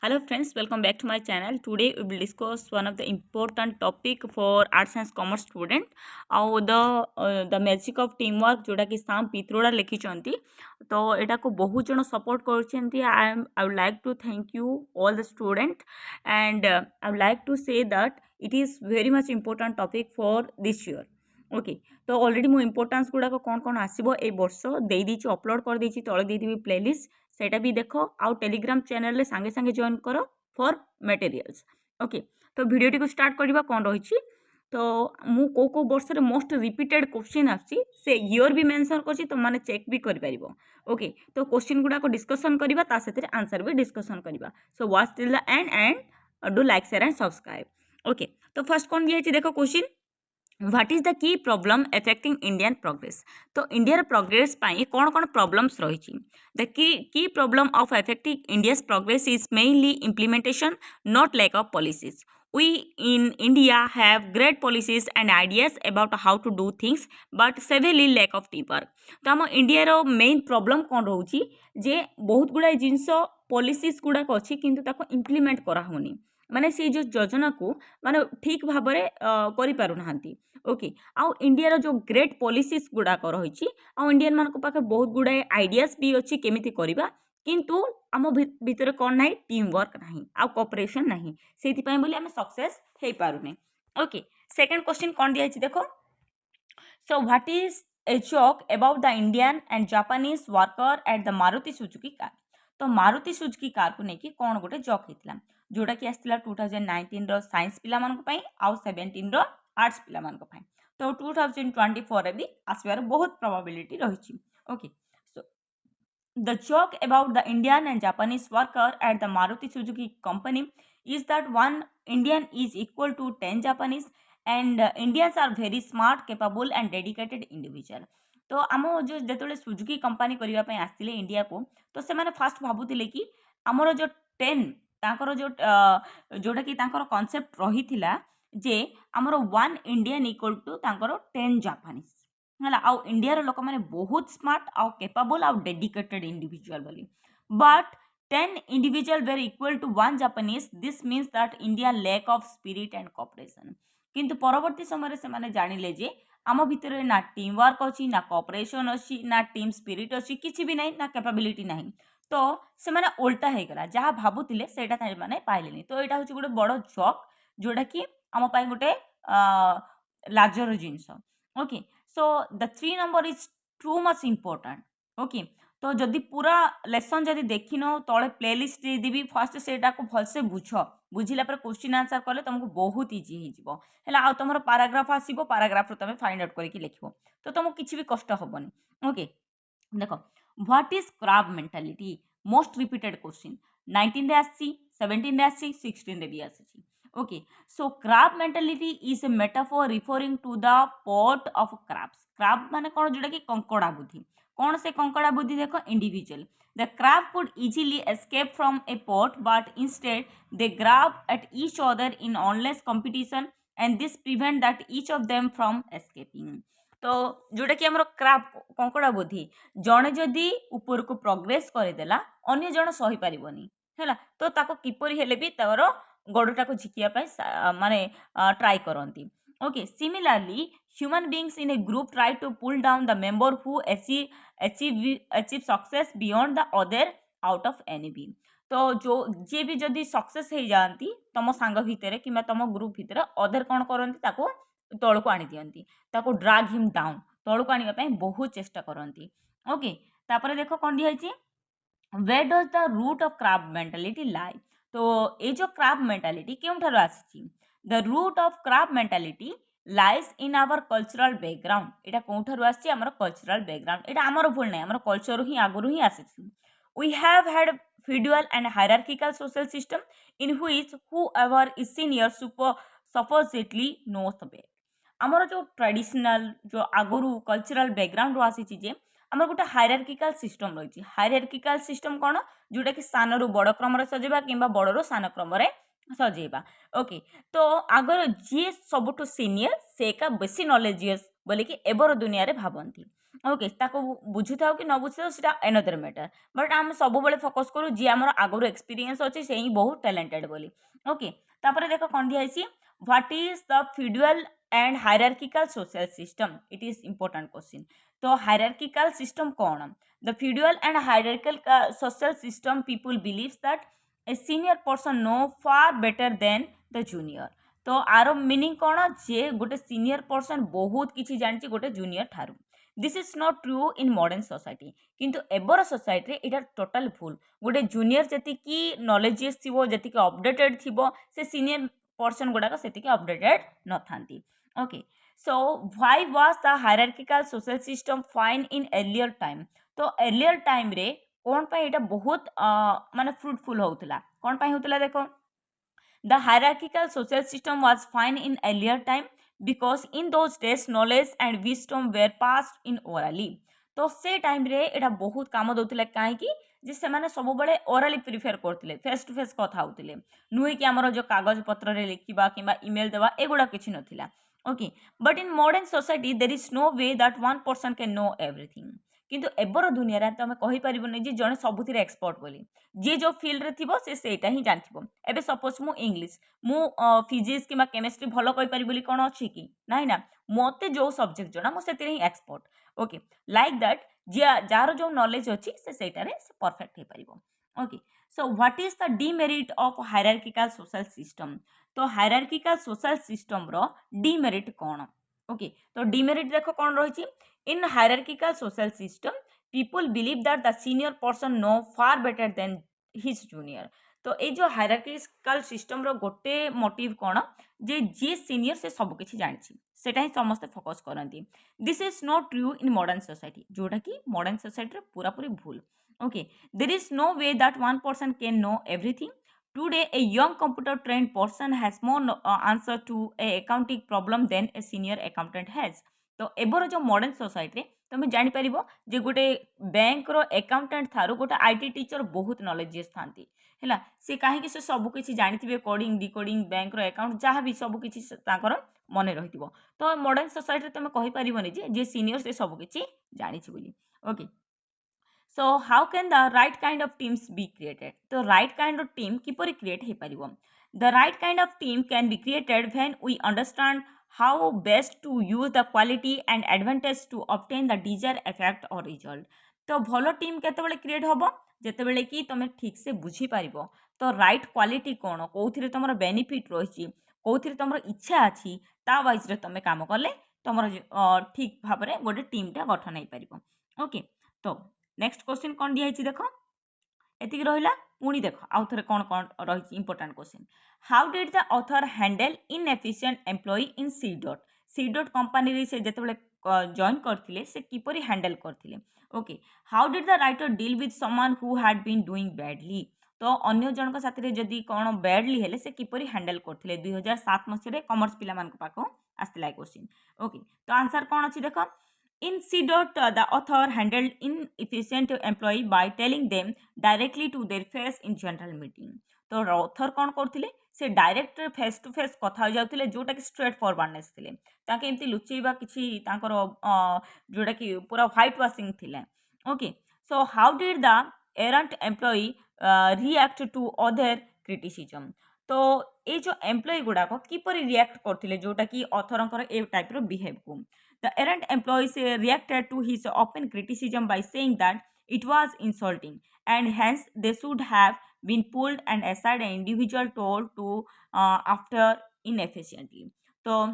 Hello friends, welcome back to my channel. Today we will discuss one of the important topic for arts and commerce student. The magic of teamwork जोटा कि साम पित्रोड़ा लिखिचंती तो एटा को बहुत जन support करछंती. I would like to thank you all the student and I would like to say that it is very much important topic for this year. Okay तो already मु importance गुड़ाक कौन कौन आसो ए वर्ष देदी अपलोड कर देती तले देदेवि प्लेलिस्ट सेटा भी देख आउ टेलीग्राम चैनल रे सांगे सांगे जॉइन कर फॉर मटेरियल्स. ओके तो वीडियो टी स्टार्ट करबा कौन रही तो मु को वर्ष मोस्ट रिपीटेड क्वेश्चन आसी से ईयर भी मेंशन करछि तो माने चेक भी कर परिबो. ओके तो क्वेश्चन गुड़ाक डिस्कशन करबा ता सेते आंसर भी डिस्कशन करबा. So watch till the end do like share and subscribe. Okay तो फर्स्ट कौन दिया देखो question what is the key problem affecting Indian progress. तो इंडिया प्रोग्रेस पाई कौन कौन प्रॉब्लम्स रही. The key problem of affecting India's progress is mainly implementation not lack of policies. We in India have great policies and ideas about how to do things but severely lack of teamwork. तो आम India रो main problem कौन रोची जे बहुत गुड़ाए जिनस policies गुड़ाक अच्छी किंतु ताको implement करा होनी माने से जो योजना को माने ठीक भाव करि पारु नाहंती. ओके आउ इंडिया जो ग्रेट पॉलिसीज गुड़ाक रही इंडियन मान पाखे बहुत गुड़ाए आइडियाज भी अच्छी केमिति करबा किंतु आम भितर कौन ना टीम वर्क ना आ कोऑपरेशन ना से आम सक्सेस हो पारुने. ओके सेकंड क्वेश्चन कौन दिया देखो सो what is a joke about the Indian and Japanese worker at the Maruti Suzuki car. तो मारुति सुजुकी कार को लेकिन कौन गोटे जोक होता जोटा कि आसला 2019 साइंस पिला आउ 17 आर्ट्स पिला तो 2024 भी आसबार बहुत प्रोबेबिलिटी रही. Okay so the joke about the Indian and Japanese worker at the Maruti Suzuki company is that one Indian is equal to 10 Japanese and Indians are very smart, capable and dedicated individual. तो आम जो जो Suzuki company करने आसते India को तो से fast भावुले कि आमर जो 10 तांकर जो जोटा कि कॉन्सेप्ट रही जे आमर 1 इंडियन इक्वल टू तांकर 10 जापानीज है आउ इंडिया लोक मैंने बहुत स्मार्ट आउ कैपेबल आउ डेडिकेटेड इंडिविजुअल बोली but 10 individual were equal to 1 Japanese this means that India lack of spirit and cooperation. किंतु परवर्ती समय से माने जानिले जे आम भितर ना टीम वर्क अच्छी ना कोऑपरेशन अच्छी ना टीम स्पिरिट अच्छी किसी भी नहीं ना कैपेबिलिटी नहीं तो से माने उल्टा हो गला जहाँ भावुले से माने पाइले. तो यहाँ हूँ गोटे बड़ जॉक जोटा कि आम गोटे लाजर जिनस. Okay so the 3 number is too much important. Okay तो जदि पूरा लेसन जदि देखिन तले प्लेलिस्ट देदेवी फास्ट से भलसे बुझ बुझिला पर क्वेश्चन आंसर कले तुमको बहुत इजी है आ तुम पाराग्राफ आसो पाराग्राफ तुम फाइंड आउट करके लिख तो तुमको किसी भी कष्ट हेनी. ओके देख what is crab mentality most repeated question 19 आसी 17 आसी 16 भी आसी. Okay, so crab mentality is a metaphor referring to the pot of crabs. Crab माने कौन जोड़ा कि कंकड़ा बुद्धि कौन से कंकड़ा बुद्धि देखो individual. The crab could easily escape from a pot but instead they grab at each other in endless competition and this prevent that each of them from escaping. तो जोटा कि हमर क्राब कंकड़ा बुद्धि जड़े जदि ऊपर को प्रोग्रेस करदेला अन्य जन सही पारिबनी है तो ताको किपरि हेले भी तार गड़टा को झिकिया माने ट्राई करती. Okay similarly human beings in a group try to pull down the member who achieve success beyond the other out of envy. तो जो जी भी जदि सक्सेस हो जाती तुम सांग भितर कि तुम ग्रुप भितर अदर कौन करती तौक आनी दिखती ताको ड्राग हिम डाउन तौक आने बहुत चेष्टा करती. ओके तापर देख कौन दिखाई where does the root of crab mentality lie. तो ये जो क्राब मेंटालिटी क्यों आसी the root of crab mentality lies in our cultural background. यहाँ कौन आसी कल्चरल बैकग्राउंड यहाँ आमर भूल ना आम कल्चर ही आगुरी ही आसी. We have had feudal and hierarchical social system in which whoever is senior supposedly knows the best. आमर जो ट्रेडिशनल जो आगुरी कल्चरल बैकग्राउंड आसी जे आमर गोटे हायरार्किकल सिस्टम रही. हायरार्किकल सिस्टम कौन जोटा कि सान रु बड़ क्रम सजेबा कि बड़ रु सान क्रम सजेबा. ओके तो आगर जी सबुठ सीनियर से का बेसी नॉलेजियस बोले कि एबर दुनिया रे भाबंती ओके ताको बुझुथाओ कि न बुझुथाओ सेटा एनदर मैटर बट आम सब बेले फोकस करू जी आमर आगुर एक्सपीरियंस अच्छे से ही बहुत टैलेंटेड बोली ओके तापर देख कौन दिखाई what is the feudal and hierarchical social system it is important question तो हायरार्किकल सिस्टम कौन the feudal and hierarchical social system people believes that a senior person know far better than the junior तो आर meaning कौन जे गोटे senior person बहुत किसी जानी गोटे जूनियर ठारू this is not true in modern society किंतु एबर सोसाइटी इटा टोटाल भूल गोटे जूनियर जी नॉलेजेस थी जी अपडेटेड थी से सीनियर पर्सन गुड़ाक से अपडेटेड न था okay so why was the hierarchical social system fine in earlier time तो एर्लियर टाइम रे कौन पाई एटा बहुत माने फ्रूटफुल होउतला कौन पाई होउतला देखो the hierarchical social system was fine in earlier time because in those days knowledge and wisdom were passed in orally तो से टाइम रे एटा बहुत काम दउतला काहेकि जे सेमाने सब बळे ओराली प्रिफर करथिले फेस टू फेस कथा होउतिले नुहे कि हमर जो कागज पत्र रे लिखिबा किबा ईमेल देबा एगुडा किछि नथिला okay but in modern society there is no way that one person can know everything किंतु एबर दुनिया रे तो हमें कहि परिबो नै जे जने सबुथिरे एक्सपर्ट बोली जी जो फील्ड रे थिबो से सेटा ही जानथिबो एबे सपोज मु इंग्लिश मु फिजिक्स किबा केमिस्ट्री भलो कहि परिबो बोली कोन अछि कि नाही ना मते जो सब्जेक्ट जणा मु सेतिरे ही एक्सपर्ट ओके लाइक दैट जार जो नॉलेज अछि से सेटा रे से परफेक्ट हे परिबो okay so what is the demerit of hierarchical social system तो हायरार्किकल सोशल सिस्टम रो डिमेरिट कोन ओके तो डिमेरिट देखो कोन रहिछि in hierarchical social system people believe that the senior person know far better than his junior तो ये जो हायरार्किकल सिस्टम रो गोटे मोटिव कोन जे जी सीनियर से सब किछि जानिछि सेटा ही समस्त फोकस करंती this is not true in modern society जोटा कि मॉडर्न सोसाइटी रे पूरा पूरी भूल okay there is no way that one person can know everything today a young computer trained person has more answer to a accounting problem than a senior accountant has तो एबर जो modern society तुम जापर जे गोटे bank रो accountant Tharu गोटे IT teacher बहुत knowledges थांती है सी कहीं से सबकि जानी कोडिंग डिकोडिंग बैंक रो अकाउंट जहाँ भी सबकि मन रही तो मॉडर्न सोसाइटी तुम कहीपर जे सीनियर से सबकि जानी okay so how can the right kind of teams be created तो राइट काइंड ऑफ टीम किपर क्रिएट हो पार the right kind of team can be created when we understand how best to use the quality and advantage to obtain the desired effect or result तो भलो team केतेबेले create होबो जेतेबेले कि तुम ठीक से बुझी पारिबो तो राइट क्वालिटी कोन कोथिरे तमरो बेनिफिट रहिछि कोथिरे तमरो इच्छा अछि ता वाइज रे तुम काम करले तमरो ठीक भाबरे गोटे टीम टा गठन हे पारिबो ओके तो नेक्स्ट क्वेश्चन कोन दिया छि देखो एतिक रहिला पुणी देख आउ थे कौन कौन रही important question how did the author handle inefficient employee in C dot company से जिते जॉइन करथिले से किपरि हैंडल करथिले okay how did the writer deal with someone who had been doing badly तो अन्य जनक साथी जदि कौन बैडली हेले से किपरि हैंडल करथिले 2007 मसीह कॉमर्स पिला मान पाखो आस्तिला क्वेश्चन ओके तो आंसर कौन अछि देखो In C dot, the author handled inefficient employee by telling them directly to their face in general meeting. तो ऑथर कौन करथिले से डायरेक्ट फेस टू फेस कथा हो जाउथिले जोटा कि स्ट्रेट फॉरवर्डनेस थिले ताके एमती लुचेइबा किछि तांकर जोटा कि पूरा व्हाइट वाशिंग थिले okay so how did the errant employee react to other criticism तो ये जो एम्प्लॉई गुड़ाक किपरि रिएक्ट करथिले जोटा कि ऑथरंकर ए टाइप रो बिहेव को The errant employees reacted to his open criticism by saying that it was insulting and hence they should have been pulled and aside an individual told to after inefficiently. तो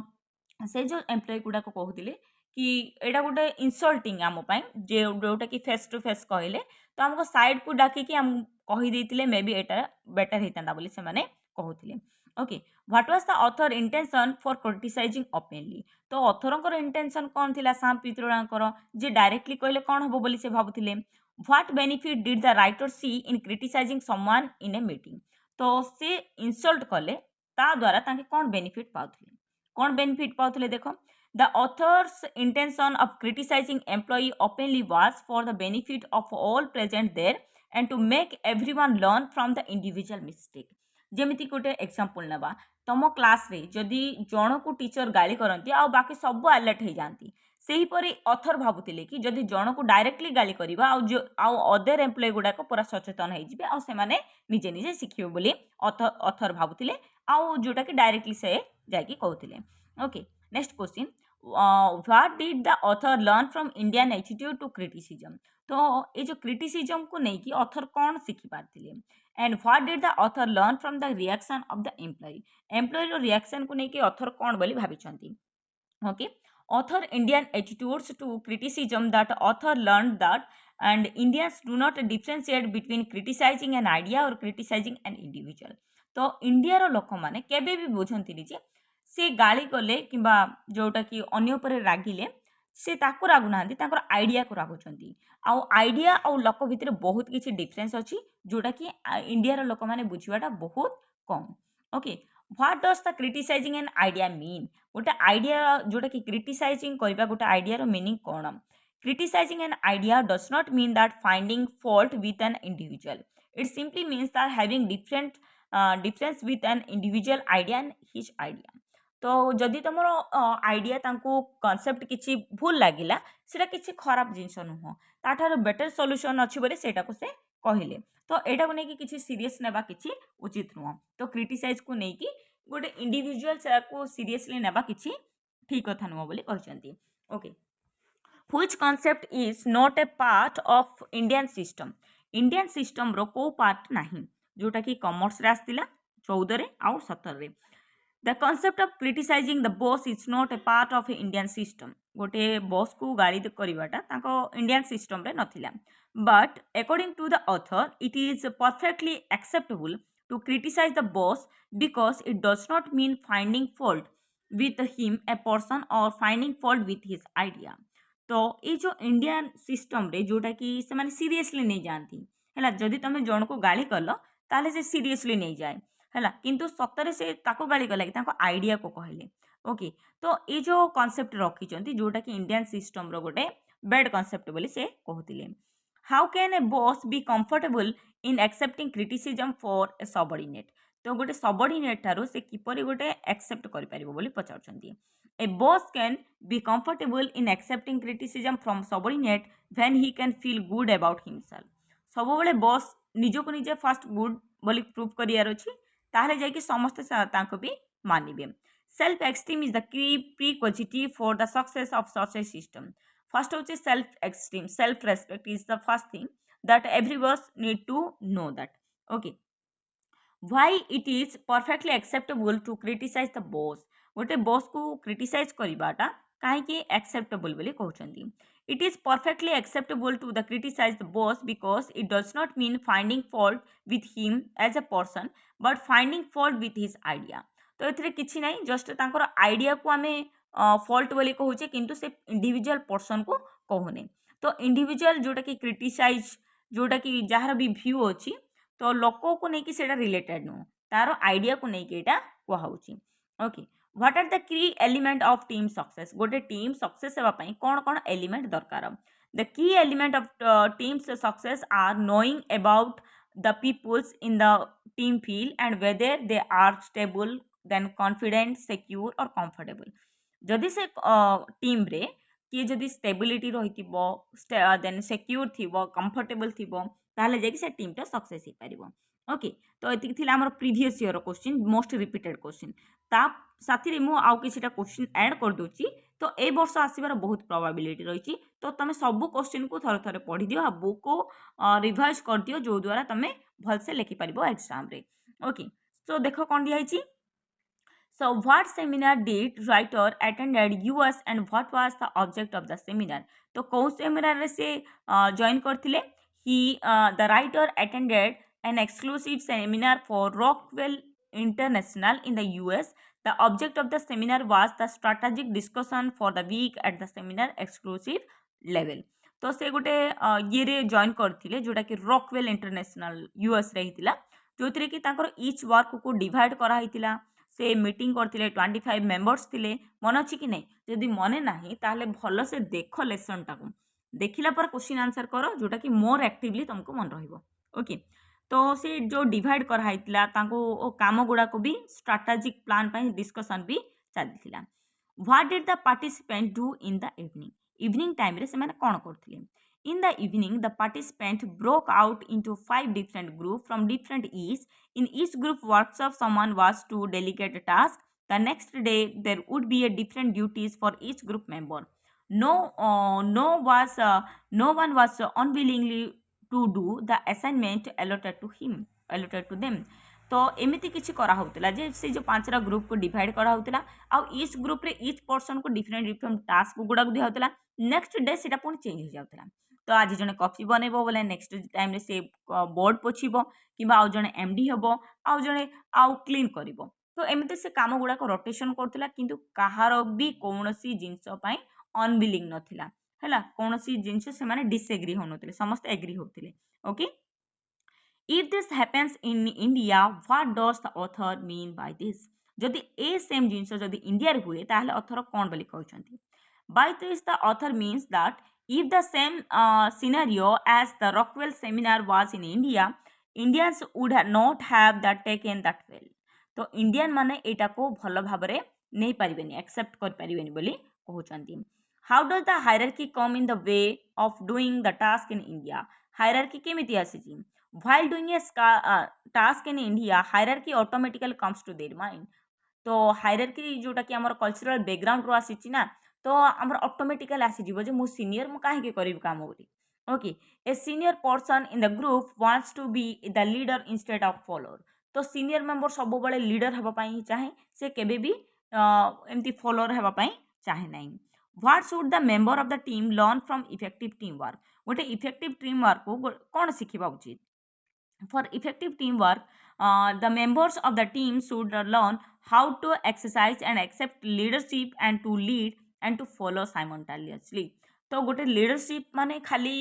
से जो employ गुड़ा को कहते कि एटा गोटे इनसल्टिंग आम जे जोटा कि फेस टू फेस कहले तो आमको साइड को डाकिकी आम कहीदे मे बी एटा बेटर होता बोली से माने कहते okay what was the author intention for criticising openly तो ऑथरंकर इंटेंशन कौन थिला साम पित्रोड़ांकर जे डायरेक्टली कहले कौन हबो बोली से भाबुथिले what benefit did the writer see in criticizing someone in a meeting तो से इंसल्ट कले ता द्वारा ताके कौन बेनिफिट पाउथिले कौन बेनिफिट पाउथिले देखो the author's intention of criticising employee openly was for the benefit of all present there and to make everyone learn from the individual mistake जेमिति गोटे एग्जांपल नेबा तुम क्लास रे जदि जण को टीचर गाली करती आ बाकी सब अलर्ट हो जाती सेहीपरि अथर भावुले कि जदि जण को डायरेक्टली गाली करवा अदर एम्प्लॉय गुड़ाक पूरा सचेतन हो सेमाने निजे निजे शिखिबे बोली अथर भावुले आउ जोटा कि डायरेक्टली से जाकि कहूले। Okay next question what did the author learn from Indian attitude to criticism. तो ये जो क्रिटिसिज्म को लेकिन ऑथर कौन शिखि पारथिले and what did the author learn from the reaction of the employee रो रिएक्शन को लेकिन ऑथर कौन बोली भाबिचंती। Okay author Indian attitudes to criticism that author learned that and Indians do not differentiate between criticizing an idea or criticizing an individual। तो India रो लोक माने केबे भी बुझंती जे से गाली कले किंबा जोटा कि अन्य उपरे रागिले से ताको रागु नांदी ताकर आइडिया को रागुचंती आउ आइडिया आउ लोक भितर बहुत किछि डिफरेंस अछि जोटा कि इंडिया रो लोक माने बुझिबाटा बहुत कम। Okay what does the criticizing an idea mean गोटे आइडिया जोटा कि क्रिटिसाइजिंग करबा गोटे आइडिया रो मीनिंग कोन। Criticizing an idea does not mean that finding fault with an individual it simply means that having difference with an individual idea and his idea. तो जदि तुम आइडिया कनसेप्ट किसी भूल लगिला सेटा किसी खराब जिनस नुह ताठार बेटर सॉल्यूशन अच्छी बोले सेटा को से कहले तो एटा को लेकिन किसी सीरियस नेबा किसी उचित नुह। तो क्रिटिसाइज को लेकिन गोटे इंडिविजुअल से को सीरियसली नेबा किसी ठीक कथा नुह बोली कहचंती। Okay which concept is not a part of Indian system रो को पार्ट नहीं जोटा कि कॉमर्स रे आस्तिला 14 रे आउ 17 रे। The concept of criticizing the boss is not a part of Indian system। गोटे बॉस को गाली करवाटा ताको इंडियन सिस्टम रे नथिला but according to the author it is perfectly acceptable to criticise the boss because it does not mean finding fault with him a person or finding fault with his idea. तो ये जो Indian system रे जोटा कि से माने seriously नहीं जानती है जदि तुम जन को गाली कल ताले से सीरियसली नहीं जाए है किंतु सतरे से ताको गाली कला कि आइडिया को कहले। ओके तो ये जो कॉन्सेप्ट रखी जोटा कि इंडियन सिस्टम रो गोटे बैड कॉन्सेप्ट बोली से कहते। How can a boss B comfortable in accepting criticism for a subordinate. तो गोटे सबऑर्डिनेट ठारो से किपरि गोटे एक्सेप्ट करि परिबो बोली पचारछंती। A boss can be comfortable in accepting criticism from subordinate when he can feel good about himself. सब बेले बॉस निजको निजे फर्स्ट गुड बोली प्रूव करियार अछि ताहले जाइए समस्त ताको भी मानिबे। Self esteem is the key prerequisite for the success of such a system. First होचे self esteem self respect is the first thing that everyone need to know that. Okay why it is perfectly acceptable to criticise the boss. गोटे boss को criticise करवाटा कहीं acceptable बोली कहउछंती। It is perfectly acceptable to the criticize the boss because it does not mean finding fault with him as a person but finding fault with his idea। तो एथिरे किछि नहीं just तांकर idea को आमे फॉल्ट बोली कहूचे किंतु से इंडिविजुअल पर्सन को कहूने। तो इंडिविजुअल जोटा कि क्रिटिसाइज जोटा कि जहार भी व्यू अछि तो लोको को नहीं कि सेटा रिलेटेड नो तारो आइडिया को नहीं कि एटा कहउची। Okay what are the key element of team success. गोटे टीम सक्सेस हेबा पई कोन कोन एलिमेंट दरकार। The key element of team success are knowing about the peoples in the team feel and whether they are stable then confident secure or comfortable. जदि से team रे किए जदि स्टेबिलिटी रहिथिबो देन सिक्योर थिबो कंफर्टेबल थिबो ताहले जे कि से टीम टा सक्सेस हे परिबो। ओके तो एतिक थिला हमर previous year question most repeated question ता साथी रे मु आउ किछिटा क्वेश्चन ऐड कर दोची तो ए वर्ष आसीबार बहुत प्रोबेबिलिटी रही तो तुम सब क्वेश्चन को थरे थरे पढ़ी दियो बुक को रिवाइज कर दियो जो द्वारा तुम भल से लिखि परिबो एग्जाम रे। ओके सो देखो कोन दिया हिची। So what seminar did writer attended US and what was the object of the seminar। तो कौन सेमिनार रे से जॉइन करथिले he the writer attended an exclusive seminar for Rockwell International in the US। The object of the seminar was the strategic discussion for the week at the seminar exclusive level। तो से गोटे ये रे join करथिले जोटा कि Rockwell international US रे हितिला जोथिरे कि तांकर ईच वर्क को डिवाइड करा हितिला से मीटिंग करथिले 25 मेंबर्स थिले मन अछि कि नहीं जदि मने नाही ताहले भलो से देख लेसन टाको देखिला पर क्वेश्चन आंसर करो जोटा कि मोर एक्टिवली तुमको मन रहिबो। ओके तो से जो डिवाइड कराइला काम गुड़ाक भी स्ट्राटेजिक प्लान डिस्कसन भी चलता। What did the participant do in the evening evening time रे से माने कौन करथिले। In the evening, the participants broke out into 5 different groups from different east. In each group workshop, someone was to delegate a task. The next day, there would be a different duties for each group member. No, no one was unwillingly to do the assignment allotted to them. तो एमती किसी कराला जे से जो 5टा group को divide कराला आउ etch group रे इच पर्सन को डिफरेंट डिफरेंट टास्क गुड़ाक दिखाला। नेक्स्ट डे से पुणी चेंज हो जाता। तो आज जड़े कॉफी बनइब बोले नेक्स्ट टाइम रे से बोर्ड पोछिब कि आउ जड़े एमडी हम आउ जड़े आउ क्लीन कर। तो एमती से काम गुड़ाक रोटेशन करथिला किंतु कहार भी कौन सी जिनस अनविलिंग नथिला हैला कौन सी जिनस से माने डिसएग्री होनथिले समस्त एग्री होथिले। Okay if this happens in India what does the author mean by this जदि ए सेम जिनस जदि इंडिया रे हुए ताहले ऑथर कोन बोली कहउछंती। By this, the author means that if the same scenario as the Rockwell seminar was in India, Indians would not have that taken that well. तो Indian माने एटा को भल भाबरे नहीं पारिबेनी एक्सेप्ट कर पारिबेनी बोली कहउचंती। How does the hierarchy come in the way of doing the task in India hierarchy केमिति आसीची while doing a task in India hierarchy automatically comes to their mind. तो हायरार्की जोटा कि हमर कल्चरल बैकग्राउंड रो आसीची ना तो आमर ऑटोमेटिकल आसीजिवो जे मु सीनियर मु काहे के करिव काम बोली। Okay a senior person in the group wants to be the leader instead of follower. तो सीनियर मेंबर सब बळे लीडर हेबा पई चाहे से केबे भी एमती फॉलोअर हेबा पई चाहे नाही। What should the member of the team learn from effective team work गोटे इफेक्टिव टीम वर्क को कोन सिखिबा उचित। For effective teamwork, the members of the team should learn how to exercise and accept leadership and to lead and to follow simultaneously. तो गोटे leadership माने खाली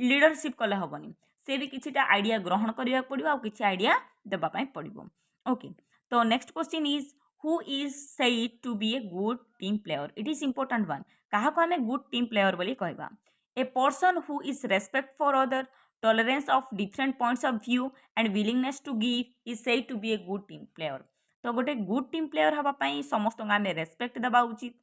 leadership कले हेनी से भी किछिटा आइडिया ग्रहण करिया पड़िबो आ किछि आइडिया देबा पई पड़िबो। ओके तो next question is who is said to be a good team player. It is important one काहा को हमें गुड टीम प्लेयर बोली कहबा। A person who is respect for other tolerance of different points of view and willingness to give is said to be a good team player। तो गोटे good team player हवा पाई समस्त आम respect देवा उचित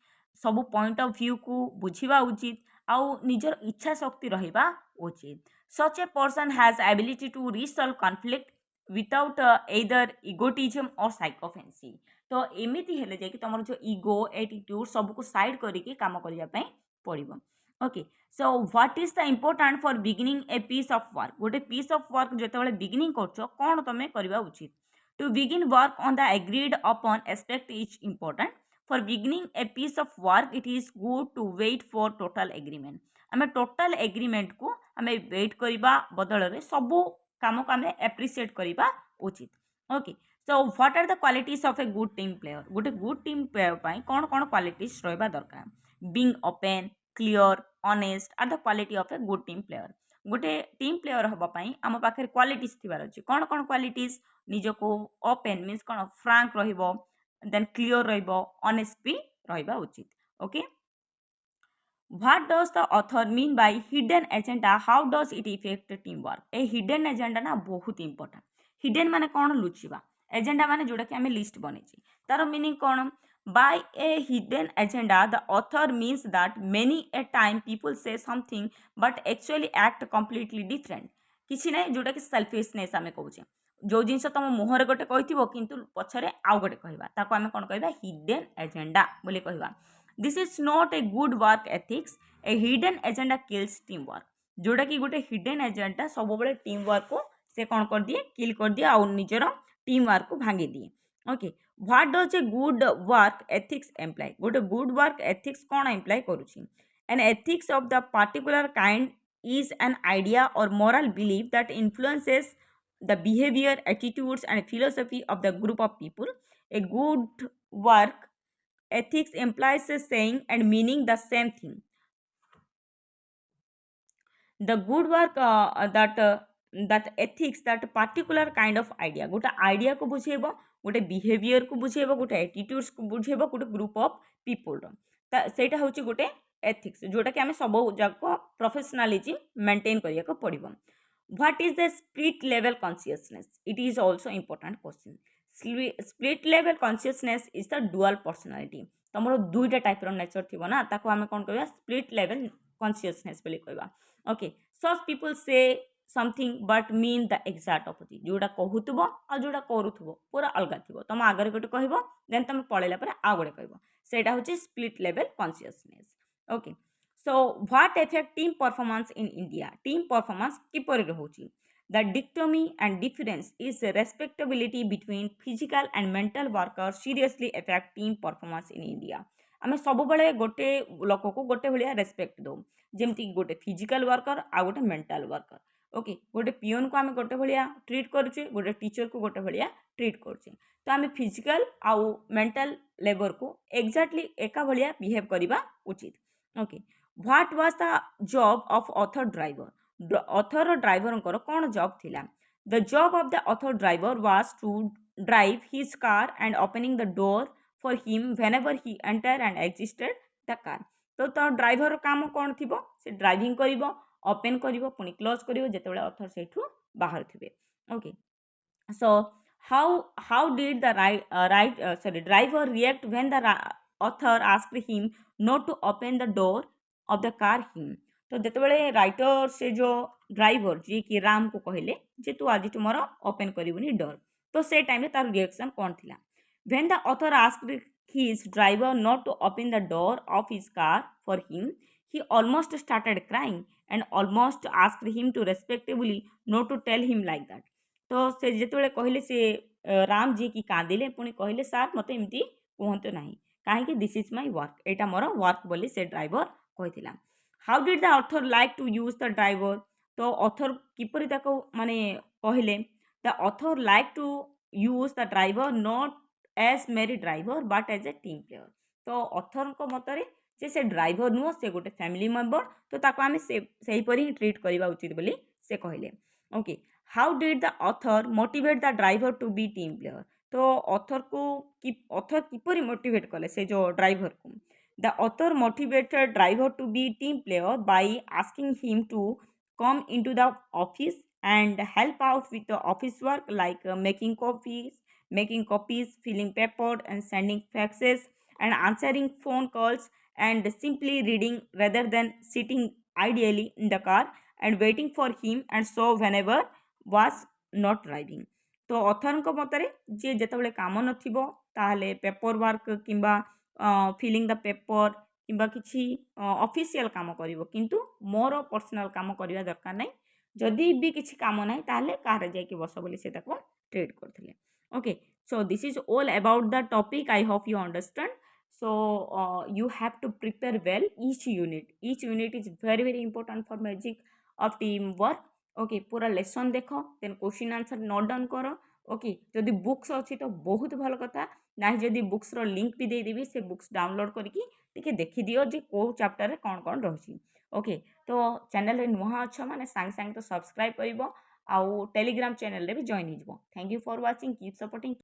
सब पॉइंट ऑफ व्यू को बुझा उचित आउ निजर इच्छा शक्ति रहिबा उचित। Such a person has ability to resolve conflict without either egotism or sycophancy. तो एमिति हेले जे कि तमर जो इगो एटीट्यूड सब को साइड करिके काम करिया पई पड़िबो। Okay so what is the important for beginning a piece of work गोटे पीस ऑफ वर्क जो बिगिनिंग कर कौन तुम करवा उचित। To begin work on the agreed upon aspect is important for beginning a piece of work it is good to wait for total agreement. आम total agreement को आम वेट करवा बदल में सबू काम को आम एप्रिशिएट करवा उचित। Okay so what are the qualities of a good team player गोटे गुड टीम प्लेयर कौन कौन क्वालिटीज रहा दरकार। Being open clear honest are the quality of a good team player. गोटे टीम प्लेयर हाँपाई आम पाखे क्वालिटीज थीबार अच्छे कौन कौन क्वालिटीज निजको ओपन मीन्स कौन फ्रांक रहिबो देन क्लियर रहिबो ऑनेस्ट भी रहिबा उचित। Okay what does the author mean by hidden agenda how does it effect team work. A hidden agenda ना बहुत इंपोर्टेंट। हिडन माने कौन लुचिबा एजेंडा माने जोटा कि आम लिस्ट बनेछि तार मीनिंग कौन। By a hidden agenda, the author means that many a time people say something but actually act completely different। किसी ना जोटा कि सेल्फिशनेस आम कहे जो जिन तुम मुहर गोटे कही किंतु पछरे आउ गोटे कहवा ताको आम कौन कहवा हिडन एजेंडा बोली कहवा। This is not A good work ethics A hidden agenda kills team work. जोटा कि गोटे हिडन एजेंडा सब बड़े टीम वर्क को से कौन कर दिए किल कर दिए आउ निजर टीम वर्क को भांगी दिए। Okay what does a good work ethics employ गोटे गुड वर्क एथिक्स कौन एम्प्लाय करुछि। An ethics of the particular kind is an idea or moral belief that influences the behavior attitudes and philosophy of the group of people। A good work ethics implies saying and meaning the same thing। the good work that ethics that particular kind of idea गोटे idea को बुझेब गोटे behaviour को बुझेब गोटे attitudes को बुझेब गोटे group of people सेटा हूँ गोटे एथिक्स जोटा कि आम सब जाक प्रोफेशनलिज्म मेंटेन करिया को पड़िबो। What is the split level consciousness? It is also important question. Split level consciousness is the dual personality. ତମର ଦୁଇଟା ଟାଇପ୍ର ନେଚର ଥିବ ନା, ତାକୁ ଆମେ କ'ଣ କହିବା ସ୍ପ୍ଲିଟ୍ ଲେଭେଲ୍ କନସିୟସନେସ୍ ବୋଲି କହିବା। Okay, such people say something but mean the exact opposite. ଯେଉଁଟା କହୁଥିବ ଆଉ ଯେଉଁଟା କରୁଥିବ ପୁରା ଅଲଗା ଥିବ। ତମ ଆଗରେ ଗୋଟେ କହିବ, ଦେନ୍ ତମେ ପଳେଇଲା ପରେ ଆଉ ଗୋଟେ କହିବ, ସେଇଟା ହେଉଛି split level consciousness. Okay, so what affect team performance in India? Team performance किपरि रहुछि? The dichotomy and difference is respectability between physical and mental workers seriously affect team performance in India. आमे सब बळे गोटे लोक को गोटे भलिया रेस्पेक्ट दो, जेमति गोटे physical worker आ गोटे mental worker. Okay, गोटे पियोन को आमे गोटे भलिया ट्रीट करूचे, गोटे टीचर को गोटे भलिया ट्रीट करूचे। तो आमे फिजिकल आउ मेंटल लेबर को एक्जाक्टली एका भलिया बिहेव करिबा उचित। Okay, what was the job of author driver? Author driver कौन जॉब थिला? The job of the author driver was to drive his car and opening the door for him whenever he enter and existed the car. तो driver काम कौन थी? से driving करिवो, open करिवो, पुणी क्लोज करिवो जेतेबेले ऑथर सेठू बाहर थिबे। Okay, so how did the driver react when the author asked him not to open the door of the car him? तो जेतेबेले राइटर से जो ड्राइवर जी कि राम को कहले जे तू आज तुमर ओपन करिवनी डोर, तो से टाइम रे तार रिएक्शन कौन थिला? When the author asked his driver not to open the door of his car for him, he almost started crying and almost asked him to respectfully not to tell him like that. तो से जेतेबेले कहले से राम जी की कांदिले, पुणी कहले सार मते एमती कहंतु नाही, काहे this is my work, Etah more work बोली से ड्राइवर कहिथिला। How did the author like to use the driver? तो ऑथर किपरि ताको माने कहले the author like to use the driver not as mere driver but as a team player. तो author को मतरे जे से ड्राइवर नुह, से गोटे फैमिली मेंबर, तो ताको आमे सेही परि ट्रीट करिवा उचित बोली से कहले। Okay, how did the author motivate the driver to be team player? तो ऑथर किपरि मोटिवेट कले से जो ड्राइवर को? The author motivated driver to be team player by asking him to come into the office and help out with the office work like making copies, filling paper and sending faxes and answering phone calls and simply reading rather than sitting ideally in the car and waiting for him and so whenever was not driving। तो author को मतरे जे जेतेबेले काम नथिबो ताहले paper work किंबा filling the paper किंबा किसी ऑफिशियल काम करिवो, किंतु मोर पर्सनल काम करिवा दरकार नाही। जदि भी किसी काम नाही ताहले कार जाके बस बोली से ताको ट्रीट करथिले। Okay, so this is all about the topic. I hope you understand. So you have to prepare well each unit is very important for magic of teamwork। Okay, पूरा लेसन देख, then question answer note down कर। Okay, जदि books अच्छी तो बहुत भल कथा, ना जदि बुक्स रो लिंक भी दे देबी, से बुक्स डाउनलोड करके टिके देखि दियो जे को चैप्टर रे कौन कौन रही। ओके, तो चैनल रे नुआ अच्छा माने सांग सांग तो सब्सक्राइब करिवो, आउ टेलीग्राम चैनल रे भी जॉइन हिजबो। Thank you for watching, keep supporting.